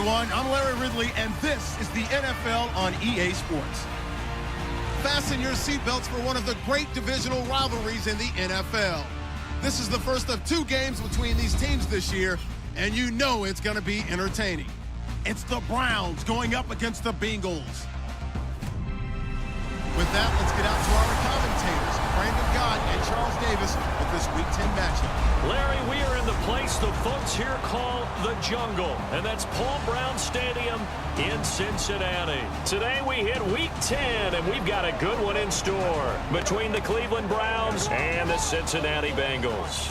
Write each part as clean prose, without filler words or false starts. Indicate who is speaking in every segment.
Speaker 1: everyone. I'm Larry Ridley, and this is the NFL on EA Sports. Fasten your seatbelts for one of the great divisional rivalries in the NFL. This is the first of 2 games between these teams this year, and you know it's going to be entertaining. It's the Browns going up against the Bengals. With that, let's get out to our commentators, Brandon Gott and Charles Davis, with this Week 10 matchup.
Speaker 2: Larry, we are in the place the folks here call the Jungle, and that's Paul Brown Stadium in Cincinnati. Today we hit Week 10, and we've got a good one in store between the Cleveland Browns and the Cincinnati Bengals.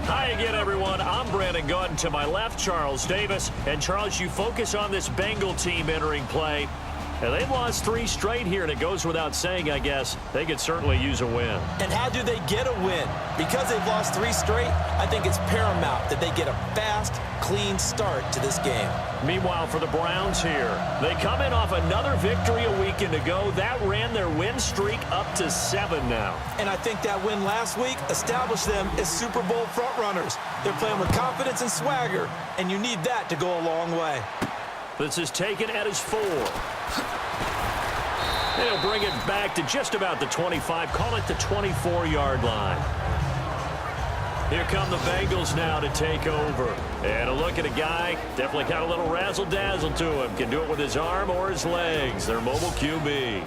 Speaker 2: Hi again, everyone. I'm Brandon Gott, and to my left, Charles Davis. And Charles, you focus on this Bengal team entering play. And they've lost 3 straight here, and it goes without saying, I guess, they could certainly use a win.
Speaker 3: And how do they get a win? Because they've lost 3 straight, I think it's paramount that they get a fast, clean start to this game.
Speaker 2: Meanwhile, for the Browns here, they come in off another victory a weekend ago. That ran their win streak up to 7 now.
Speaker 3: And I think that win last week established them as Super Bowl frontrunners. They're playing with confidence and swagger, and you need that to go a long way.
Speaker 2: This is taken at his 4. They'll bring it back to just about the 25, call it the 24-yard line. Here come the Bengals now to take over. And a look at a guy, definitely got a little razzle-dazzle to him. Can do it with his arm or his legs. Their mobile QB.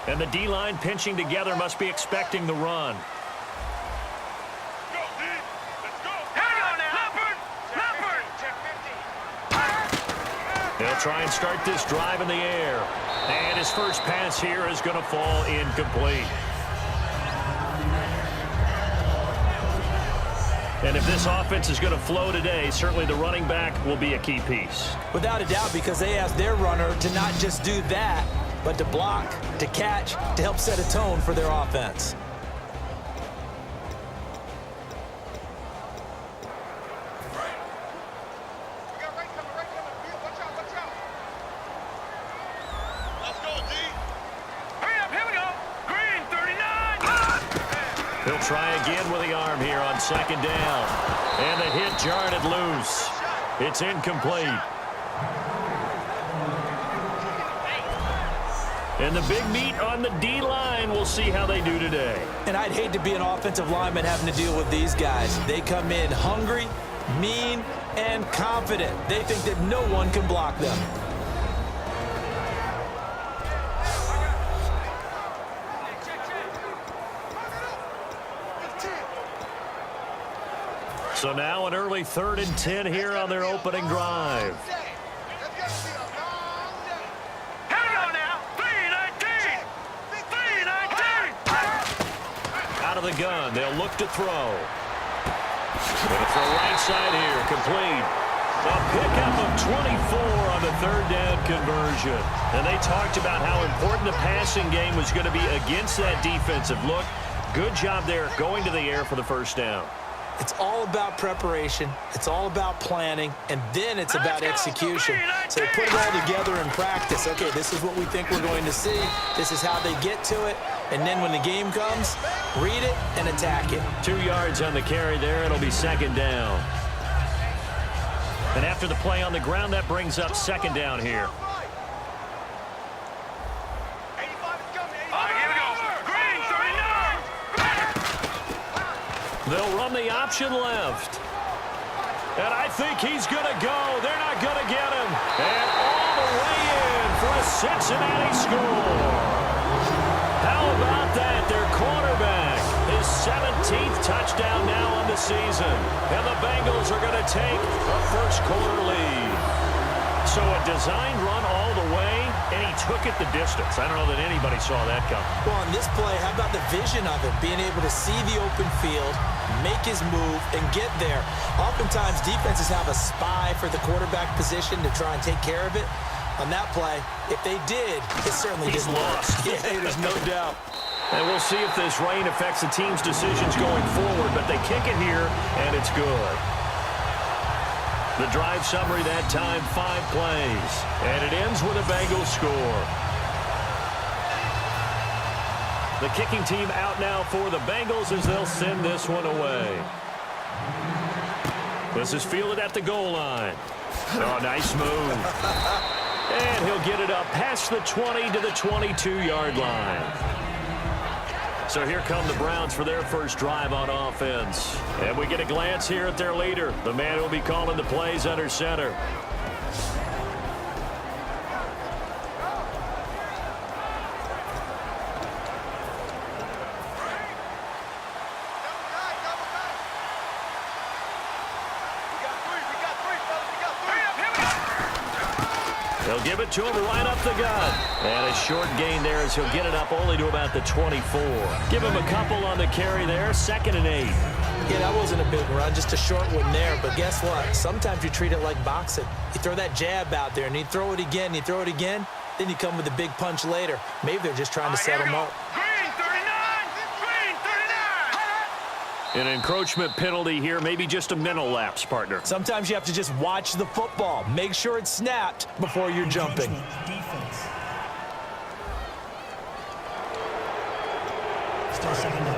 Speaker 2: And the D-line pinching together, must be expecting the run. They'll try and start this drive in the air. And his first pass here is going to fall incomplete. And if this offense is going to flow today, certainly the running back will be a key piece.
Speaker 3: Without a doubt, because they asked their runner to not just do that, but to block, to catch, to help set a tone for their offense.
Speaker 2: He'll try again with the arm here on 2nd down. And the hit jarred it loose. It's incomplete. And the big meat on the D-line. We'll see how they do today.
Speaker 3: And I'd hate to be an offensive lineman having to deal with these guys. They come in hungry, mean, and confident. They think that no one can block them.
Speaker 2: So now an early 3rd and 10 here on their opening drive. Out of the gun, they'll look to throw. Going to throw right side here, complete. A pickup of 24 on the 3rd down conversion. And they talked about how important the passing game was going to be against that defensive look. Good job there going to the air for the 1st down.
Speaker 3: It's all about preparation. It's all about planning. And then it's about execution. So they put it all together in practice. Okay, this is what we think we're going to see. This is how they get to it. And then when the game comes, read it and attack it.
Speaker 2: 2 yards on the carry there. It'll be 2nd down. And after the play on the ground, that brings up 2nd down here. They'll run the option left. And I think he's going to go. They're not going to get him. And all the way in for a Cincinnati score. How about that? Their quarterback, his 17th touchdown now on the season. And the Bengals are going to take a 1st quarter lead. So a designed run all the way, and he took it the distance. I don't know that anybody saw that coming.
Speaker 3: Well, on this play, how about the vision of it? Being able to see the open field, make his move, and get there. Oftentimes, defenses have a spy for the quarterback position to try and take care of it. On that play, if they did, it certainly didn't work. Yeah, there's no doubt.
Speaker 2: And we'll see if this rain affects the team's decisions going forward, but they kick it here, and it's good. The drive summary that time, 5 plays. And it ends with a Bengals score. The kicking team out now for the Bengals as they'll send this one away. This is fielded at the goal line. Oh, nice move. And he'll get it up past the 20 to the 22-yard line. So here come the Browns for their first drive on offense. And we get a glance here at their leader, the man who will be calling the plays under center. They'll give it to him right up the gut. And a short gain there as he'll get it up only to about the 24. Give him a couple on the carry there, 2nd and 8.
Speaker 3: Yeah, that wasn't a big run, just a short one there. But guess what? Sometimes you treat it like boxing. You throw that jab out there, and you throw it again, then you come with a big punch later. Maybe they're just trying to set him up.
Speaker 2: An encroachment penalty here, maybe just a mental lapse, partner.
Speaker 3: Sometimes you have to just watch the football. Make sure it's snapped before you're jumping.
Speaker 4: Still 2nd down.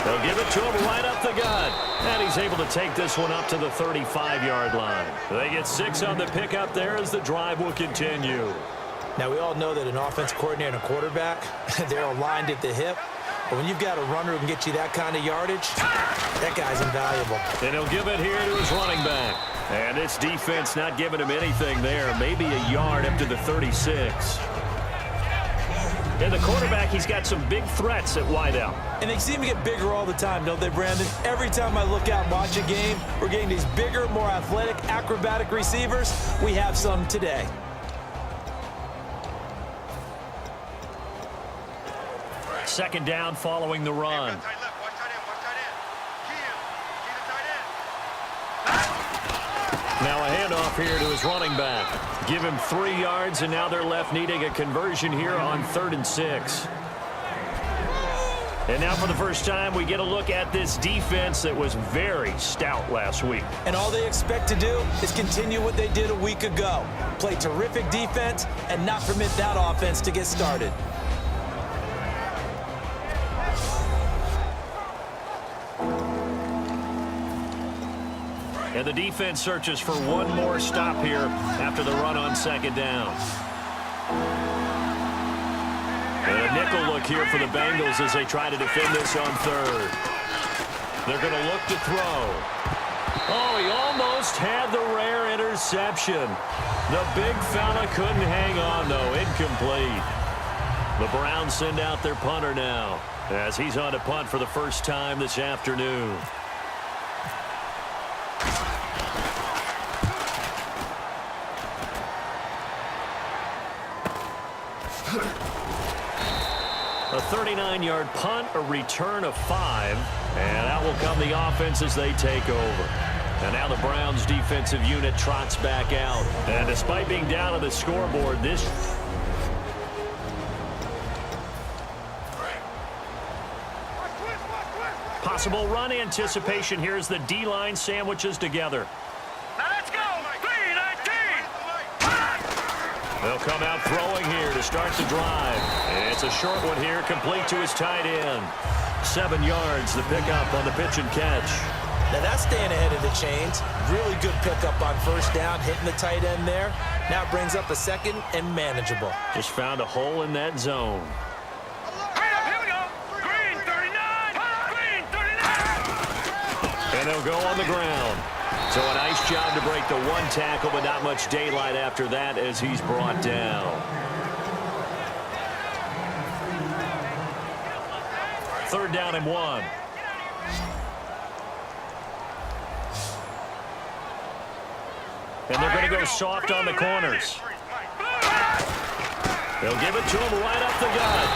Speaker 2: They'll give it to him right up the gut. And he's able to take this one up to the 35-yard line. They get 6 on the pickup there as the drive will continue.
Speaker 3: Now, we all know that an offensive coordinator and a quarterback, they're aligned at the hip. But when you've got a runner who can get you that kind of yardage, that guy's invaluable.
Speaker 2: And he'll give it here to his running back. And it's defense not giving him anything there. Maybe a yard up to the 36. And the quarterback, he's got some big threats at wideout.
Speaker 3: And they seem to get bigger all the time, don't they, Brandon? Every time I look out and watch a game, we're getting these bigger, more athletic, acrobatic receivers. We have some today.
Speaker 2: Second down following the run. Now a handoff here to his running back. Give him 3 yards, and now they're left needing a conversion here on 3rd and 6. And now for the first time, we get a look at this defense that was very stout last week.
Speaker 3: And all they expect to do is continue what they did a week ago. Play terrific defense and not permit that offense to get started.
Speaker 2: And the defense searches for one more stop here after the run on 2nd down. And a nickel look here for the Bengals as they try to defend this on 3rd. They're going to look to throw. Oh, he almost had the rare interception. The big fella couldn't hang on, though. Incomplete. The Browns send out their punter now as he's on to punt for the first time this afternoon. A 39-yard punt, a return of 5, and out will come the offense as they take over. And now the Browns defensive unit trots back out. And despite being down on the scoreboard, this possible run anticipation here as the D-line sandwiches together.
Speaker 5: Let's go! 3-19!
Speaker 2: They'll come out throwing here to start the drive. And it's a short one here, complete to his tight end. 7 yards, the pickup on the pitch and catch.
Speaker 3: Now that's staying ahead of the chains. Really good pickup on 1st down, hitting the tight end there. Now it brings up a 2nd and manageable.
Speaker 2: Just found a hole in that zone.
Speaker 5: Here we go! Green 39! Green 39!
Speaker 2: And they'll go on the ground. So a nice job to break the 1 tackle, but not much daylight after that as he's brought down. Third down and 1. And they're going to go soft on the corners. They'll give it to him right up the gut.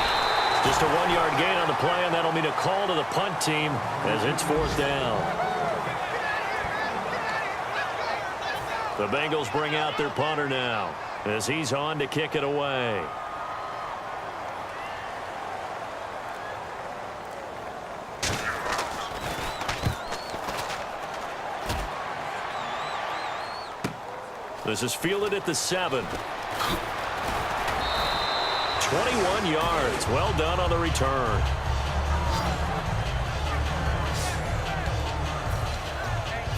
Speaker 2: Just a 1-yard gain on the play, and that'll mean a call to the punt team as it's 4th down. The Bengals bring out their punter now as he's on to kick it away. This is fielded at the 7. 21 yards. Well done on the return.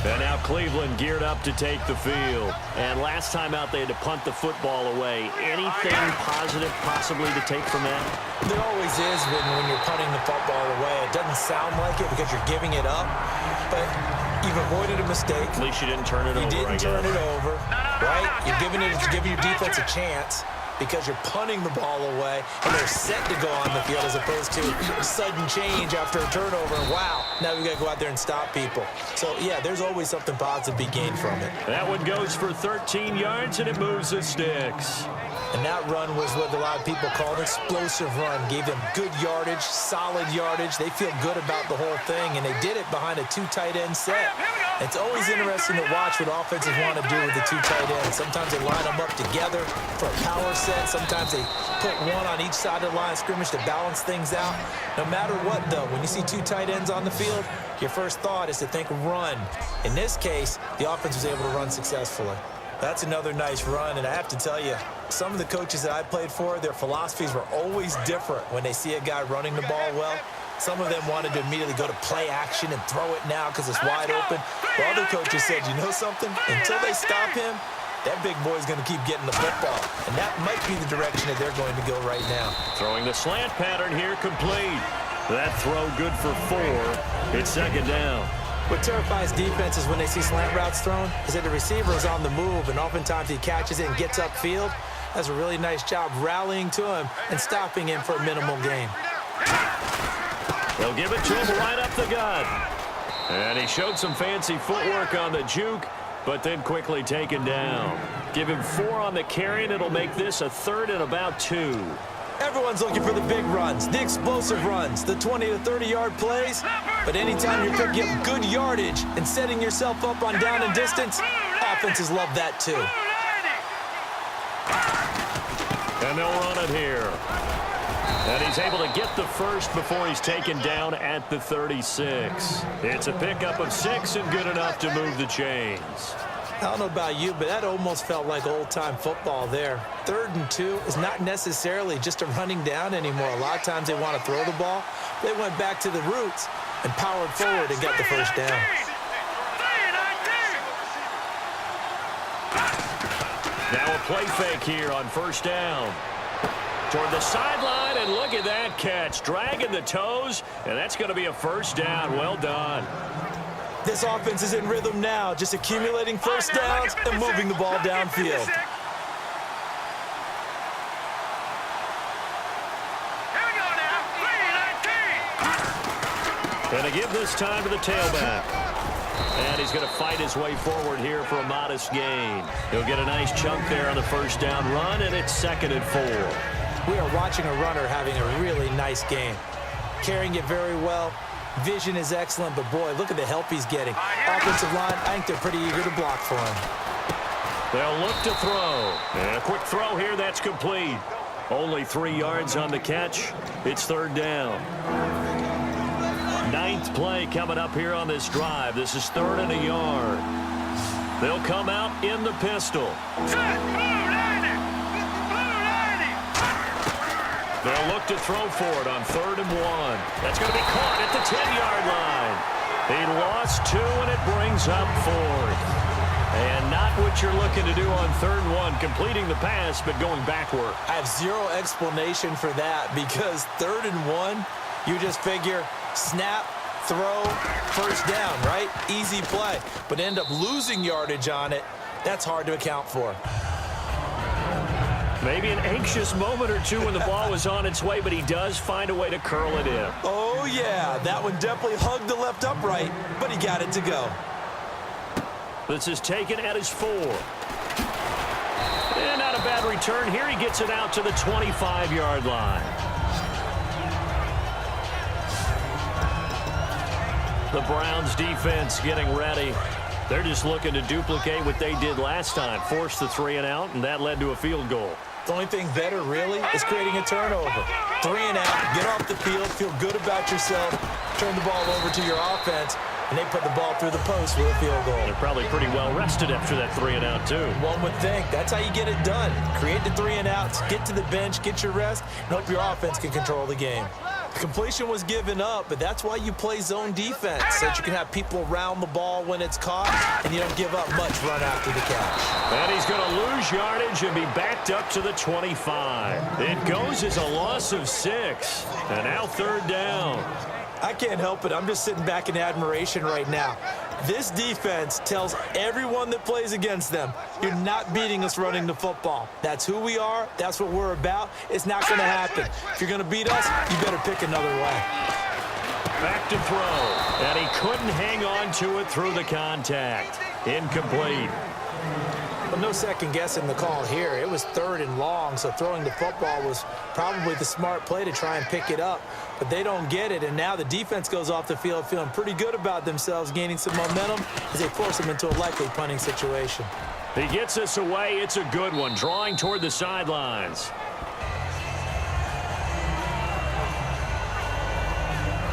Speaker 2: And now Cleveland geared up to take the field. And last time out, they had to punt the football away. Anything positive possibly to take from that?
Speaker 3: There always is when you're punting the football away. It doesn't sound like it because you're giving it up, but you've avoided a mistake.
Speaker 2: At least you didn't turn it over.
Speaker 3: You didn't turn it over, right? You're giving your defense a chance because you're punting the ball away, and they're set to go on the field as opposed to sudden change after a turnover. And wow, now we've got to go out there and stop people. So, yeah, there's always something positive to be gained from it.
Speaker 2: That one goes for 13 yards, and it moves the sticks.
Speaker 3: And that run was what a lot of people call an explosive run. Gave them good yardage, solid yardage. They feel good about the whole thing, and they did it behind a 2 tight end set. It's always interesting to watch what offenses want to do with the 2 tight ends. Sometimes they line them up together for a power set. Sometimes they put one on each side of the line of scrimmage to balance things out. No matter what, though, when you see 2 tight ends on the field, your first thought is to think run. In this case, the offense was able to run successfully. That's another nice run, and I have to tell you, some of the coaches that I played for, their philosophies were always different when they see a guy running the ball well. Some of them wanted to immediately go to play action and throw it now because it's wide open. While other coaches said, you know something? Until they stop him, that big boy's going to keep getting the football. And that might be the direction that they're going to go right now.
Speaker 2: Throwing the slant pattern here complete. That throw good for 4. It's second down.
Speaker 3: What terrifies defenses when they see slant routes thrown is that the receiver is on the move, and oftentimes he catches it and gets upfield. Does a really nice job rallying to him and stopping him for a minimal gain.
Speaker 2: They'll give it to him right up the gut. And he showed some fancy footwork on the juke, but then quickly taken down. Give him 4 on the carry, and it'll make this a 3rd and about 2.
Speaker 3: Everyone's looking for the big runs, the explosive runs, the 20 to 30-yard plays. But anytime you're picking up good yardage and setting yourself up on down and distance, offenses love that too.
Speaker 2: And they'll run it here. And he's able to get the first before he's taken down at the 36. It's a pickup of 6 and good enough to move the chains.
Speaker 3: I don't know about you, but that almost felt like old-time football there. 3rd and 2 is not necessarily just a running down anymore. A lot of times they want to throw the ball. They went back to the roots and powered forward and got the first down.
Speaker 2: Now a play fake here on first down. Toward the sideline, and look at that catch. Dragging the toes, and that's going to be a first down. Well done.
Speaker 3: This offense is in rhythm now, just accumulating first downs and moving the ball downfield.
Speaker 2: And to give this time to the tailback. And he's going to fight his way forward here for a modest gain. He'll get a nice chunk there on the first down run, and it's 2nd and 4.
Speaker 3: We are watching a runner having a really nice game. Carrying it very well. Vision is excellent, but boy, look at the help he's getting. Offensive line, I think they're pretty eager to block for him.
Speaker 2: They'll look to throw. And a quick throw here, that's complete. Only 3 yards on the catch. It's 3rd down. 9th play coming up here on this drive. This is 3rd and a yard. They'll come out in the pistol. They'll look to throw for it on 3rd and 1. That's going to be caught at the 10-yard line. He lost 2, and it brings up 4th. And not what you're looking to do on 3rd and 1, completing the pass, but going backward.
Speaker 3: I have zero explanation for that because 3rd and 1, you just figure snap, throw, first down, right? Easy play. But end up losing yardage on it. That's hard to account for.
Speaker 2: Maybe an anxious moment or two when the ball was on its way, but he does find a way to curl it in.
Speaker 3: Oh, yeah. That one definitely hugged the left upright, but he got it to go.
Speaker 2: This is taken at his 4. And not a bad return. Here he gets it out to the 25-yard line. The Browns defense getting ready. They're just looking to duplicate what they did last time. Force the 3 and out, and that led to a field goal.
Speaker 3: The only thing better, really, is creating a turnover. 3 and out, get off the field, feel good about yourself, turn the ball over to your offense, and they put the ball through the post with a field goal.
Speaker 2: They're probably pretty well rested after that 3-and-out, too.
Speaker 3: One would think. That's how you get it done. Create the 3-and-outs, get to the bench, get your rest, and hope your offense can control the game. The completion was given up, but that's why you play zone defense, so that you can have people around the ball when it's caught, and you don't give up much run after the catch.
Speaker 2: And he's going to lose yardage and be backed up to the 25. It goes as a loss of 6, and now 3rd down.
Speaker 3: I can't help it. I'm just sitting back in admiration right now. This defense tells everyone that plays against them, you're not beating us running the football. That's who we are. That's what we're about. It's not going to happen. If you're going to beat us, you better pick another way.
Speaker 2: Back to throw, and he couldn't hang on to it through the contact. Incomplete.
Speaker 3: But no second guessing the call here. It was 3rd and long, so throwing the football was probably the smart play to try and pick it up. But they don't get it, and now the defense goes off the field feeling pretty good about themselves, gaining some momentum as they force them into a likely punting situation.
Speaker 2: He gets us away. It's a good one, drawing toward the sidelines.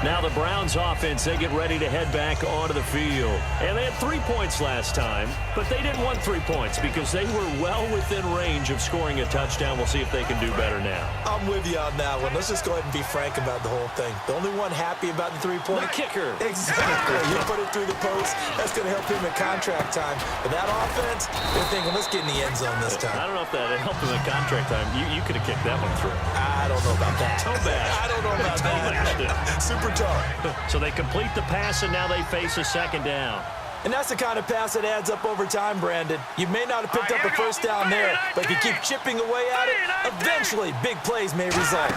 Speaker 2: Now the Browns offense, they get ready to head back onto the field. And they had 3 points last time, but they didn't want 3 points because they were well within range of scoring a touchdown. We'll see if they can do better now.
Speaker 3: I'm with you on that one. Let's just go ahead and be frank about the whole thing. The only one happy about the 3-point.
Speaker 2: The kicker.
Speaker 3: Exactly. You put it through the post. That's going to help him at contract time. But that offense, they're thinking, let's get in the end zone this time.
Speaker 2: I don't know if that helped him at contract time. You could have kicked that one through.
Speaker 3: I don't know about that.
Speaker 2: Toe bash.
Speaker 3: I don't know about that. Super tough.
Speaker 2: So they complete the pass, and now they face a 2nd down.
Speaker 3: And that's the kind of pass that adds up over time, Brandon. You may not have picked up a first down there, but if you keep chipping away at it, eventually big plays may result.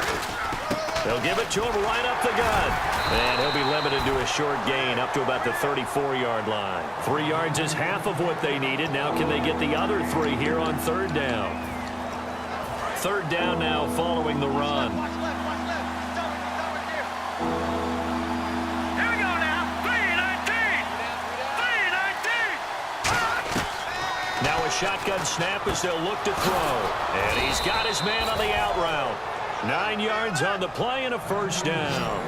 Speaker 2: They'll give it to him right up the gut. And he'll be limited to a short gain up to about the 34-yard line. 3 yards is half of what they needed. Now can they get the other 3 here on 3rd down? 3rd down now following the run. Now a shotgun snap as they'll look to throw. And he's got his man on the out route. 9 yards on the play and a 1st down.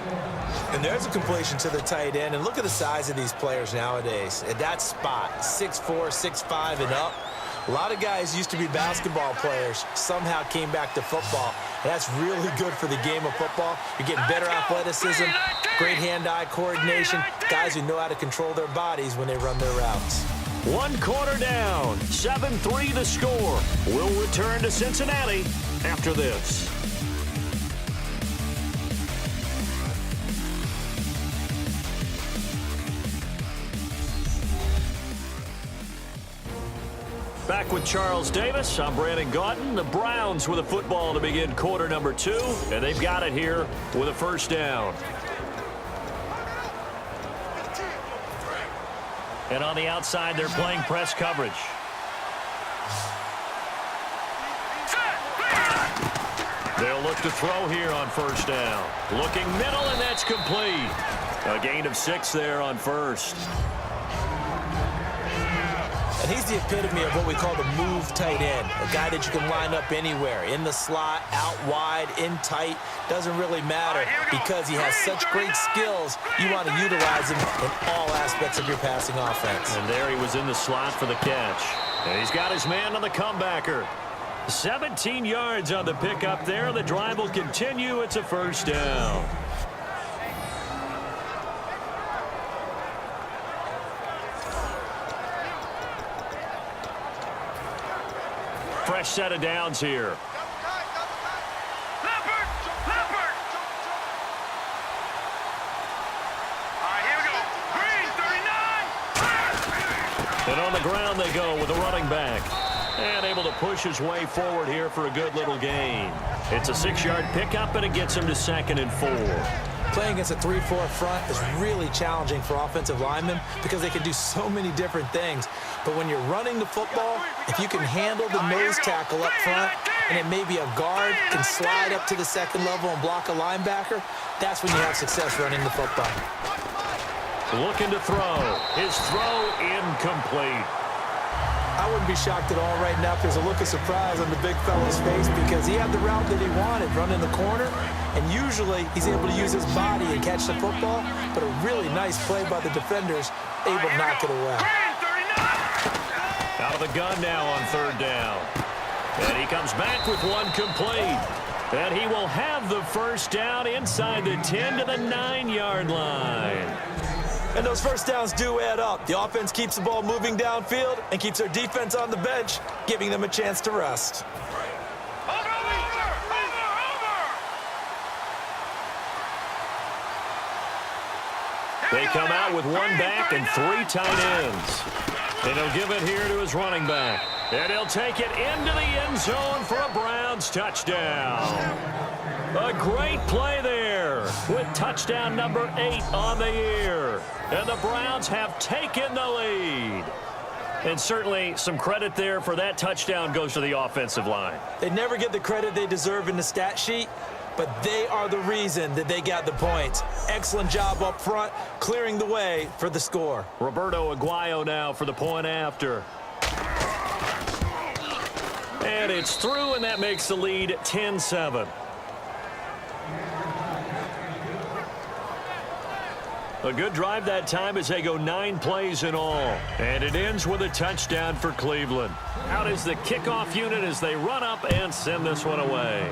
Speaker 3: And there's a completion to the tight end. And look at the size of these players nowadays. At that spot, 6'4", 6'5", and up. A lot of guys used to be basketball players, somehow came back to football. And that's really good for the game of football. You're getting better athleticism, great hand-eye coordination, guys who know how to control their bodies when they run their routes.
Speaker 2: 1 quarter down, 7-3 the score. We'll return to Cincinnati after this. Back with Charles Davis, I'm Brandon Gaudin. The Browns with a football to begin quarter number 2, and they've got it here with a 1st down. And on the outside, they're playing press coverage. They'll look to throw here on 1st down. Looking middle, and that's complete. A gain of 6 there on 1st.
Speaker 3: And he's the epitome of what we call the move tight end, a guy that you can line up anywhere, in the slot, out wide, in tight, doesn't really matter because he has such great skills. You want to utilize him in all aspects of your passing offense.
Speaker 2: And there he was in the slot for the catch. And he's got his man on the comebacker. 17 yards on the pickup there. The drive will continue. It's a 1st down. Fresh set of downs here.
Speaker 5: Leopard! Leopard! All right, here we go. Green, 39!
Speaker 2: And on the ground they go with a running back. And able to push his way forward here for a good little gain. It's a 6-yard pickup, and it gets him to 2nd and 4.
Speaker 3: Playing against a 3-4 front is really challenging for offensive linemen because they can do so many different things. But when you're running the football, if you can handle the nose tackle up front, and it may be a guard can slide up to the 2nd level and block a linebacker, that's when you have success running the football.
Speaker 2: Looking to throw. His throw incomplete.
Speaker 3: I wouldn't be shocked at all right now if there's a look of surprise on the big fella's face because he had the route that he wanted, run in the corner, and usually he's able to use his body and catch the football, but a really nice play by the defenders, able to knock it away.
Speaker 2: Out of the gun now on third down. And he comes back with one complete. And he will have the first down inside the 10 to the 9-yard line.
Speaker 3: And those first downs do add up. The offense keeps the ball moving downfield and keeps their defense on the bench, giving them a chance to rest.
Speaker 2: They come out with one back and 3 tight ends. And he'll give it here to his running back. And he'll take it into the end zone for a Browns touchdown. A great play there with touchdown number 8 on the year. And the Browns have taken the lead. And certainly some credit there for that touchdown goes to the offensive line.
Speaker 3: They never get the credit they deserve in the stat sheet, but they are the reason that they got the points. Excellent job up front, clearing the way for the score.
Speaker 2: Roberto Aguayo now for the point after. And it's through, and that makes the lead 10-7. A good drive that time as they go 9 plays in all. And it ends with a touchdown for Cleveland. Out is the kickoff unit as they run up and send this one away.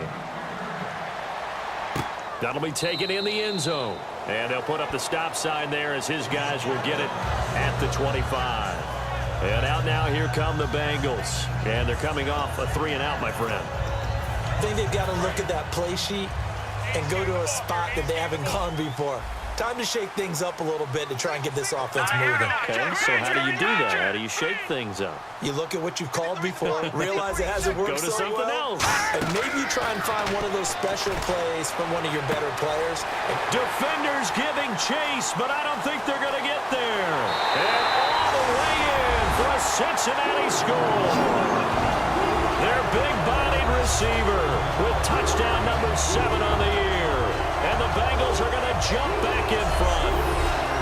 Speaker 2: That'll be taken in the end zone. And they'll put up the stop sign there as his guys will get it at the 25. And out now, here come the Bengals. And they're coming off a 3-and-out, my friend.
Speaker 3: I think they've got to look at that play sheet and go to a spot that they haven't gone before. Time to shake things up a little bit to try and get this offense moving.
Speaker 2: Okay, so how do you do that? How do you shake things up?
Speaker 3: You look at what you've called before, realize it hasn't worked
Speaker 2: Go to
Speaker 3: so
Speaker 2: something
Speaker 3: well,
Speaker 2: else.
Speaker 3: and maybe you try and find one of those special plays from one of your better players.
Speaker 2: Defenders giving chase, but I don't think they're going to get there. And all the way in for a Cincinnati score. Their big-bodied receiver with touchdown number 7 on the year. And the Bengals are going to jump back in front.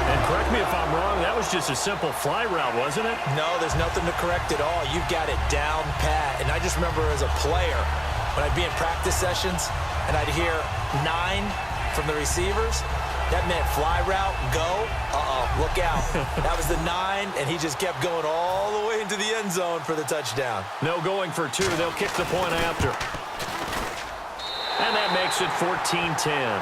Speaker 2: And correct me if I'm wrong, that was just a simple fly route, wasn't it?
Speaker 3: No, there's nothing to correct at all. You've got it down pat. And I just remember as a player, when I'd be in practice sessions and I'd hear 9 from the receivers, that meant fly route, go, look out. That was the 9, and he just kept going all the way into the end zone for the touchdown.
Speaker 2: No going for 2. They'll kick the point after. And that makes it 14-10.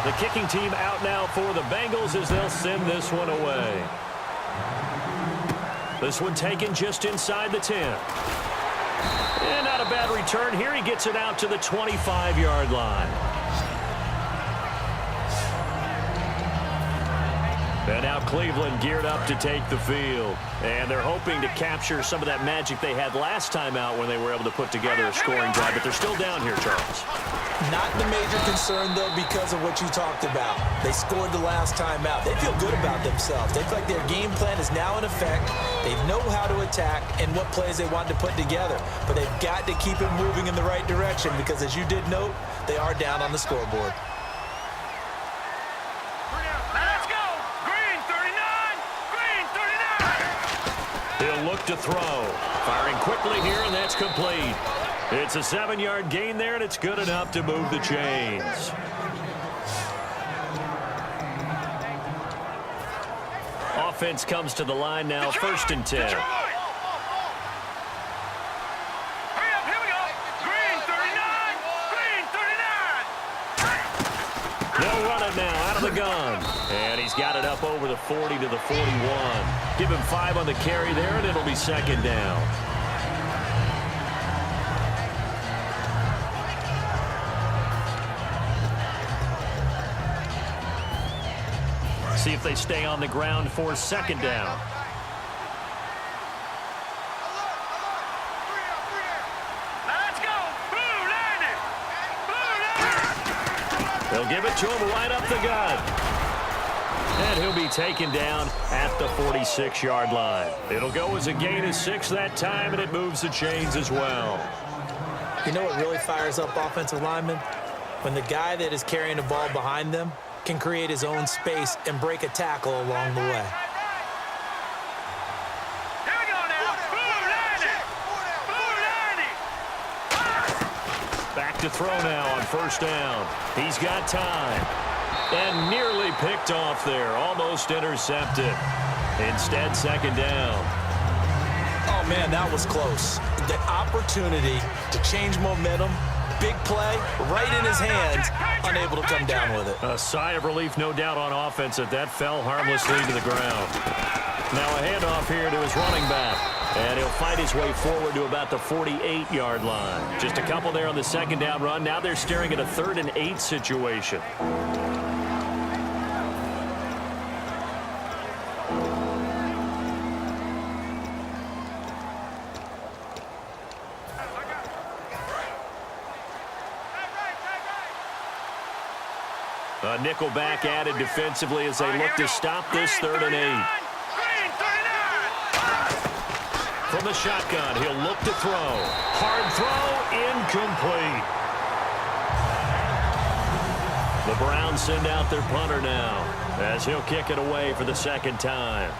Speaker 2: The kicking team out now for the Bengals as they'll send this one away. This one taken just inside the 10. And not a bad return here. He gets it out to the 25-yard line. And now Cleveland geared up to take the field. And they're hoping to capture some of that magic they had last time out when they were able to put together a scoring drive. But they're still down here, Charles.
Speaker 3: Not the major concern, though, because of what you talked about. They scored the last time out. They feel good about themselves. They feel like their game plan is now in effect. They know how to attack and what plays they want to put together. But they've got to keep it moving in the right direction because, as you did note, they are down on the scoreboard.
Speaker 5: Let's go! Green 39! Green 39!
Speaker 2: He'll look to throw. Firing quickly here, and that's complete. It's a 7-yard gain there, and it's good enough to move the chains. Offense comes to the line now, 1st and 10.
Speaker 5: Hurry up, here we go! Green 39! Green 39!
Speaker 2: They'll run it now out of the gun. And he's got it up over the 40 to the 41. Give him 5 on the carry there, and it'll be 2nd down. See if they stay on the ground for 2nd down.
Speaker 5: Let's go! Blue landed! Blue landed!
Speaker 2: They'll give it to him right up the gut. And he'll be taken down at the 46-yard line. It'll go as a gain of 6 that time, and it moves the chains as well.
Speaker 3: You know what really fires up offensive linemen? When the guy that is carrying the ball behind them can create his own space and break a tackle along the way.
Speaker 5: Here we go now.
Speaker 2: Back to throw now on first down. He's got time. And nearly picked off there. Almost intercepted. Instead, second down.
Speaker 3: Oh, man, that was close. The opportunity to change momentum, big play, right in his hands, unable to come down with it.
Speaker 2: A sigh of relief, no doubt, on offense that fell harmlessly to the ground. Now a handoff here to his running back. And he'll fight his way forward to about the 48-yard line. Just a couple there on the second down run. Now they're staring at a 3rd and 8 situation. A nickel back added defensively as they look to stop this 3rd and 8. From the shotgun, he'll look to throw. Hard throw, incomplete. The Browns send out their punter now as he'll kick it away for the second time.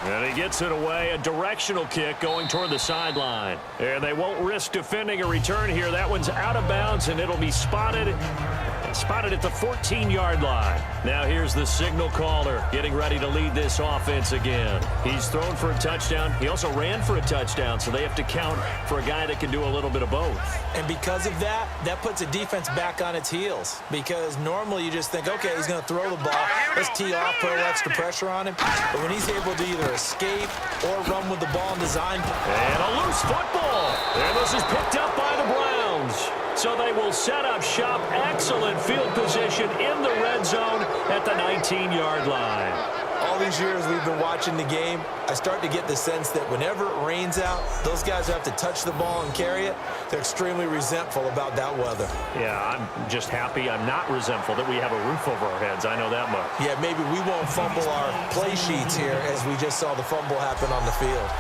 Speaker 2: And he gets it away, a directional kick going toward the sideline. And they won't risk defending a return here. That one's out of bounds, and it'll be spotted at the 14-yard line. Now here's the signal caller getting ready to lead this offense again. He's thrown for a touchdown. He also ran for a touchdown, so they have to count for a guy that can do a little bit of both.
Speaker 3: And because of that, that puts a defense back on its heels. Because normally you just think, okay, he's going to throw the ball. Let's tee off, put a little extra pressure on him. But when he's able to either escape or run with the ball in design.
Speaker 2: And a loose football. And this is picked up by the Browns. So they will set up shop. Excellent field position in the red zone at the 19-yard line.
Speaker 3: All these years we've been watching the game, I start to get the sense that whenever it rains out, those guys who have to touch the ball and carry it, they're extremely resentful about that weather.
Speaker 2: Yeah, I'm just happy I'm not resentful that we have a roof over our heads. I know that much.
Speaker 3: Yeah, maybe we won't fumble our play sheets here as we just saw the fumble happen on the field.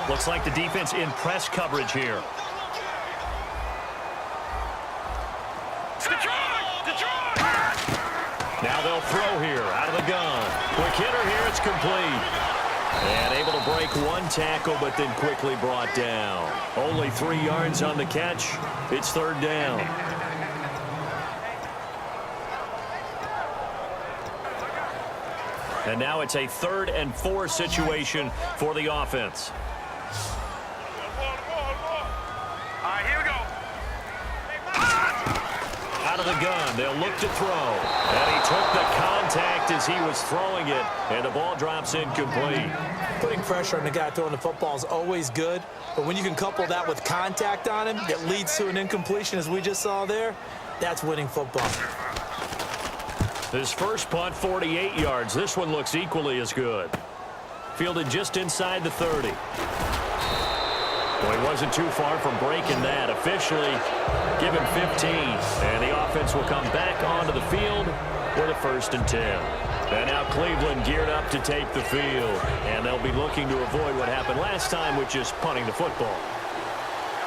Speaker 2: Looks like the defense in press coverage here. Now they'll throw here out of the gun. Quick hitter here, it's complete. And able to break one tackle, but then quickly brought down. Only 3 yards on the catch. It's 3rd down. And now it's a 3rd and 4 situation for the offense.
Speaker 5: Here we go.
Speaker 2: Out of the gun, they'll look to throw. And he took the contact as he was throwing it, and the ball drops incomplete.
Speaker 3: Putting pressure on the guy throwing the football is always good, but when you can couple that with contact on him that leads to an incompletion, as we just saw there, that's winning football.
Speaker 2: His first punt, 48 yards. This one looks equally as good. Fielded just inside the 30. Well, he wasn't too far from breaking that. Officially, give him 15. And the offense will come back onto the field with a 1st and 10. And now Cleveland geared up to take the field. And they'll be looking to avoid what happened last time, which is punting the football.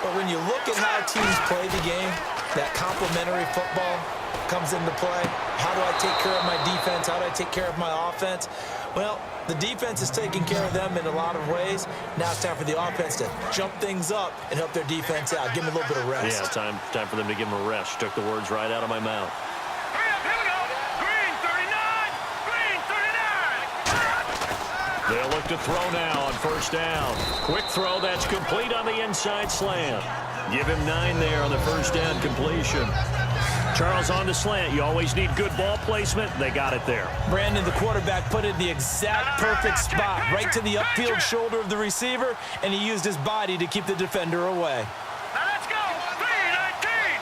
Speaker 3: But when you look at how teams play the game, that complementary football comes into play. How do I take care of my defense? How do I take care of my offense? Well, the defense is taking care of them in a lot of ways. Now it's time for the offense to jump things up and help their defense out. Give them a little bit of rest.
Speaker 2: Yeah, time for them to give them a rest. Took the words right out of my mouth.
Speaker 5: Hurry up, here we go. Green 39. Green 39.
Speaker 2: They'll look to throw now on first down. Quick throw, that's complete on the inside slant. Give him 9 there on the first down completion. Charles, on the slant, you always need good ball placement. They got it there.
Speaker 3: Brandon, the quarterback, put it in the exact perfect spot, right to the upfield shoulder of the receiver, and he used his body to keep the defender away.
Speaker 5: Now let's go. 319.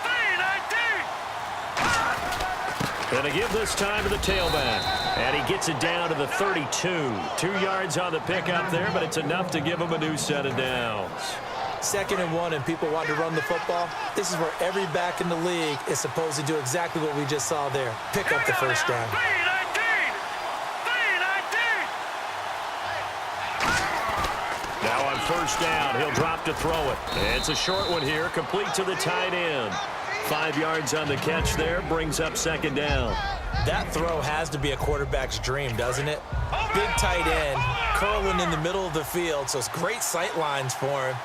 Speaker 5: 319.
Speaker 2: And they give this time to the tailback. And he gets it down to the 32. 2 yards on the pickup there, but it's enough to give him a new set of downs.
Speaker 3: 2nd and 1 and people want to run the football. This is where every back in the league is supposed to do exactly what we just saw there. Pick up the first down.
Speaker 2: Now on first down, he'll drop to throw it. It's a short one here, complete to the tight end. 5 yards on the catch there, brings up 2nd down.
Speaker 3: That throw has to be a quarterback's dream, doesn't it? Big tight end, curling in the middle of the field, so it's great sight lines for him.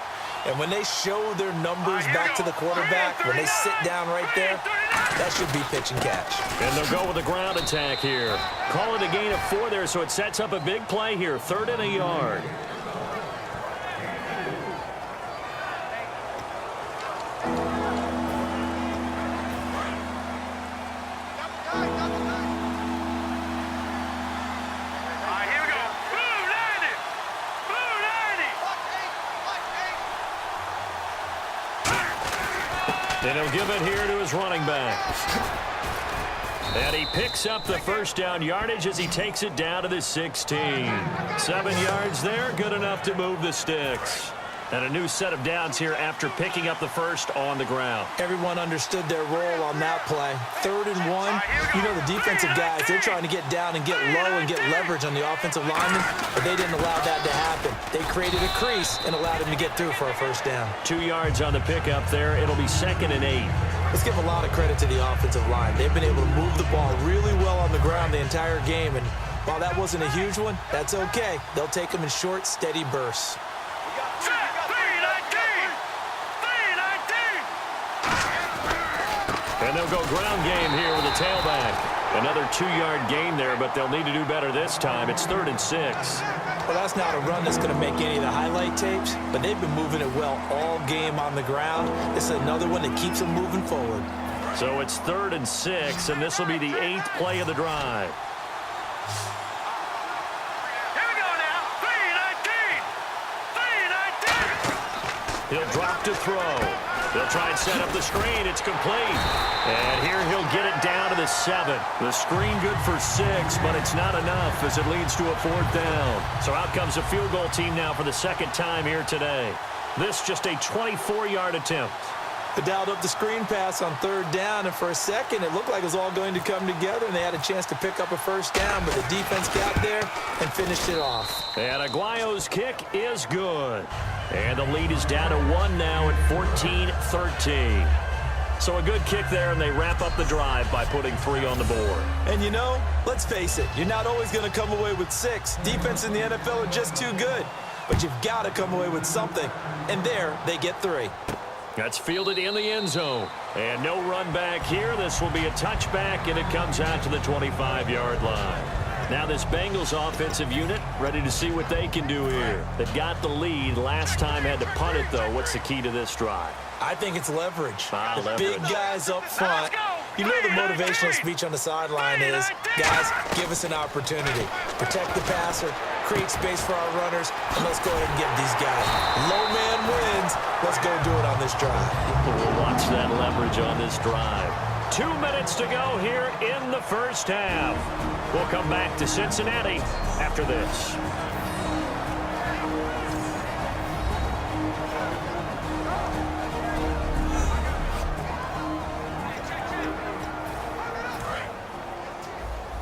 Speaker 3: And when they show their numbers back to the quarterback, when they sit down right there, that should be pitch and catch.
Speaker 2: And they'll go with a ground attack here. Call it a gain of 4 there, so it sets up a big play here. 3rd and a yard. And he'll give it here to his running back. And he picks up the first down yardage as he takes it down to the 16. 7 yards there, good enough to move the sticks. And a new set of downs here after picking up the first on the ground.
Speaker 3: Everyone understood their role on that play. 3rd and 1. You know, the defensive guys, they're trying to get down and get low and get leverage on the offensive lineman, but they didn't allow that to happen. They created a crease and allowed him to get through for a first down.
Speaker 2: 2 yards on the pickup there. It'll be 2nd and 8.
Speaker 3: Let's give a lot of credit to the offensive line. They've been able to move the ball really well on the ground the entire game, and while that wasn't a huge one, that's okay. They'll take them in short, steady bursts.
Speaker 2: And they'll go ground game here with a tailback. Another 2-yard gain there, but they'll need to do better this time. It's 3rd and 6.
Speaker 3: Well, that's not a run that's going to make any of the highlight tapes, but they've been moving it well all game on the ground. This is another one that keeps them moving forward.
Speaker 2: So it's 3rd and 6, and this will be the 8th play of the drive.
Speaker 5: Here we go now. 3-19.
Speaker 2: He'll drop to throw. They'll try and set up the screen. It's complete. And here he'll get it down to the 7. The screen good for 6, but it's not enough as it leads to a 4th down. So out comes a field goal team now for the 2nd time here today. This just a 24-yard attempt.
Speaker 3: They dialed up the screen pass on 3rd down, and for a second it looked like it was all going to come together, and they had a chance to pick up a first down, but the defense got there and finished it off.
Speaker 2: And Aguayo's kick is good. And the lead is down to 1 now at 14-13. So a good kick there, and they wrap up the drive by putting 3 on the board.
Speaker 3: And you know, let's face it, you're not always going to come away with 6. Defense in the NFL are just too good. But you've got to come away with something. And there, they get 3.
Speaker 2: That's fielded in the end zone. And no run back here. This will be a touchback, and it comes out to the 25-yard line. Now this Bengals offensive unit ready to see what they can do here. They've got the lead. Last time had to punt it, though. What's the key to this drive?
Speaker 3: I think it's leverage. The
Speaker 2: leverage.
Speaker 3: Big guys up front. You know the motivational speech on the sideline is, guys, give us an opportunity. Protect the passer, create space for our runners, and let's go ahead and get these guys. Low man wins. Let's go do it on this drive.
Speaker 2: We'll watch that leverage on this drive. 2 minutes to go here in the first half. We'll come back to Cincinnati after this.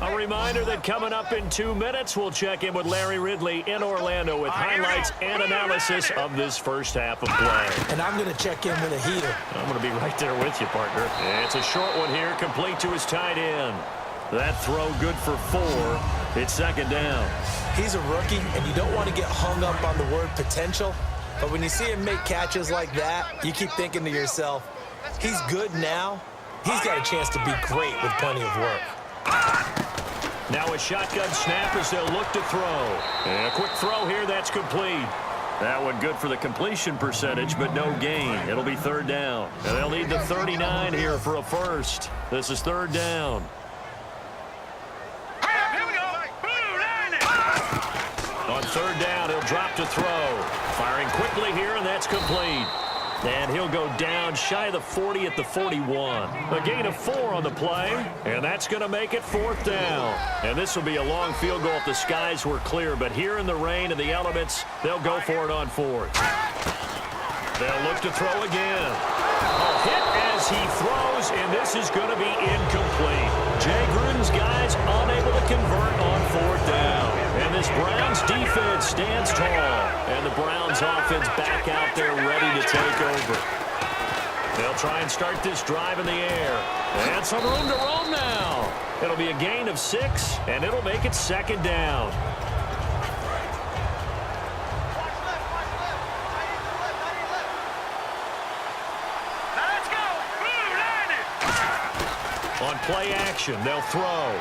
Speaker 2: A reminder that coming up in 2 minutes, we'll check in with Larry Ridley in Orlando with highlights and analysis of this first half of play.
Speaker 3: And I'm going to check in with a heater.
Speaker 2: I'm going to be right there with you, partner. It's a short one here, complete to his tight end. That throw good for 4. It's 2nd down.
Speaker 3: He's a rookie, and you don't want to get hung up on the word potential. But when you see him make catches like that, you keep thinking to yourself, he's good now. He's got a chance to be great with plenty of work.
Speaker 2: Now a shotgun snap as they'll look to throw. And a quick throw here, that's complete. That one good for the completion percentage, but no gain. It'll be 3rd down. And they'll need the 39 here for a first. This is 3rd down.
Speaker 5: Here we go.
Speaker 2: On 3rd down, he'll drop to throw. Firing quickly here, and that's complete. And he'll go down shy of the 40 at the 41. A gain of 4 on the play, and that's going to make it 4th down. And this will be a long field goal if the skies were clear, but here in the rain and the elements, they'll go for it on 4th. They'll look to throw again. A hit as he throws, and this is going to be incomplete. Jay Gruden's guys unable to convert on 4th down. And this Browns defense stands tall. And the Browns offense back out there ready to take over. They'll try and start this drive in the air. And some room to roam now. It'll be a gain of 6, and it'll make it 2nd down. On play action, they'll throw.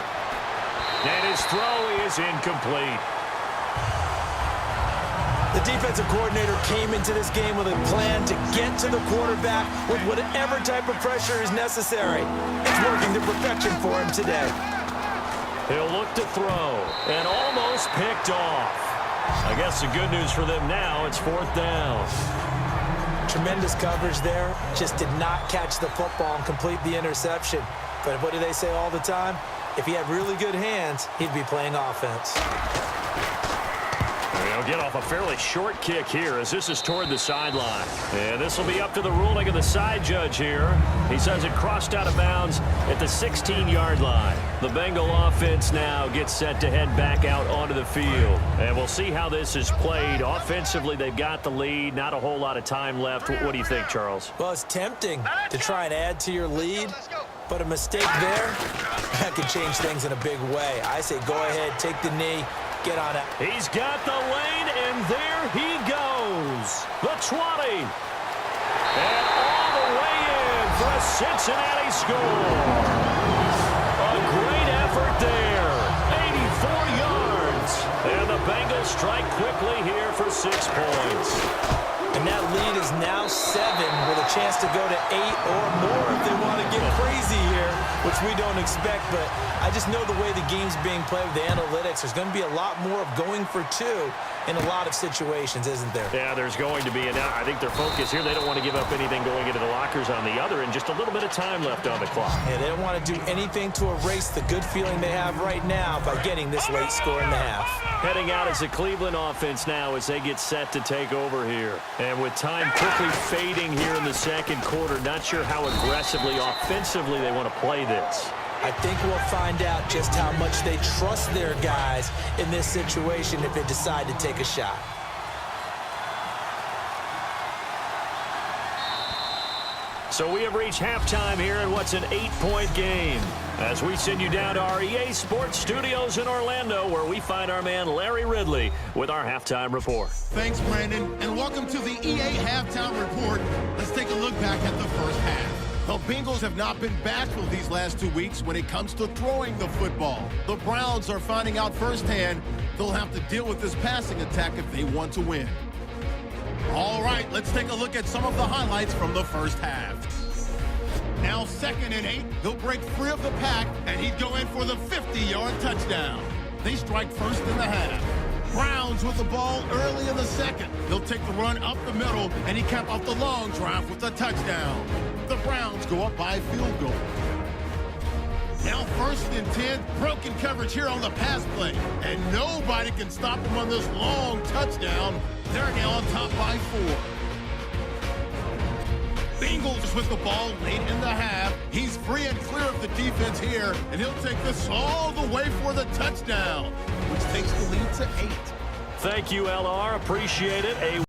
Speaker 2: And his throw is incomplete.
Speaker 3: The defensive coordinator came into this game with a plan to get to the quarterback with whatever type of pressure is necessary. It's working to perfection for him today.
Speaker 2: He'll look to throw, and almost picked off. I guess the good news for them now, it's 4th down.
Speaker 3: Tremendous coverage there. Just did not catch the football and complete the interception. But what do they say all the time? If he had really good hands, he'd be playing offense.
Speaker 2: They'll get off a fairly short kick here as this is toward the sideline. And this will be up to the ruling of the side judge here. He says it crossed out of bounds at the 16-yard line. The Bengal offense now gets set to head back out onto the field. And we'll see how this is played. Offensively, they've got the lead. Not a whole lot of time left. What do you think, Charles?
Speaker 3: Well, it's tempting to try and add to your lead. But a mistake there, that could change things in a big way. I say go ahead, take the knee, get on it.
Speaker 2: He's got the lane, and there he goes. The 20. And all the way in for a Cincinnati score. A great effort there. 84 yards. And the Bengals strike quickly here for 6 points.
Speaker 3: And that lead is now 7 with a chance to go to 8 or more if they want to get crazy here, which we don't expect. But I just know the way the game's being played with the analytics, there's going to be a lot more of going for 2 in a lot of situations, isn't there?
Speaker 2: Yeah, there's going to be. And I think their focus here, they don't want to give up anything going into the lockers on the other, and just a little bit of time left on the clock.
Speaker 3: Yeah, they don't want to do anything to erase the good feeling they have right now by getting this late score in the half.
Speaker 2: Heading out is the Cleveland offense now as they get set to take over here. And with time quickly fading here in the 2nd quarter, not sure how aggressively, offensively they want to play this.
Speaker 3: I think we'll find out just how much they trust their guys in this situation if they decide to take a shot.
Speaker 2: So we have reached halftime here in what's an 8-point game. As we send you down to our EA Sports Studios in Orlando, where we find our man Larry Ridley with our halftime report.
Speaker 1: Thanks, Brandon, and welcome to the EA Halftime Report. Let's take a look back at the first half. The Bengals have not been bashful these last 2 weeks when it comes to throwing the football. The Browns are finding out firsthand they'll have to deal with this passing attack if they want to win. All right, let's take a look at some of the highlights from the first half. Now 2nd and 8, they'll break free of the pack, and he'd go in for the 50-yard touchdown. They strike first in the half. Browns with the ball early in the 2nd. They'll take the run up the middle, and he capped off the long drive with a touchdown. The Browns go up by a field goal. Now 1st and 10, broken coverage here on the pass play, and nobody can stop them on this long touchdown. They're now on top by 4. Bengals with the ball late in the half. He's free and clear of the defense here, and he'll take this all the way for the touchdown, which takes the lead to 8.
Speaker 2: Thank you, LR. Appreciate it.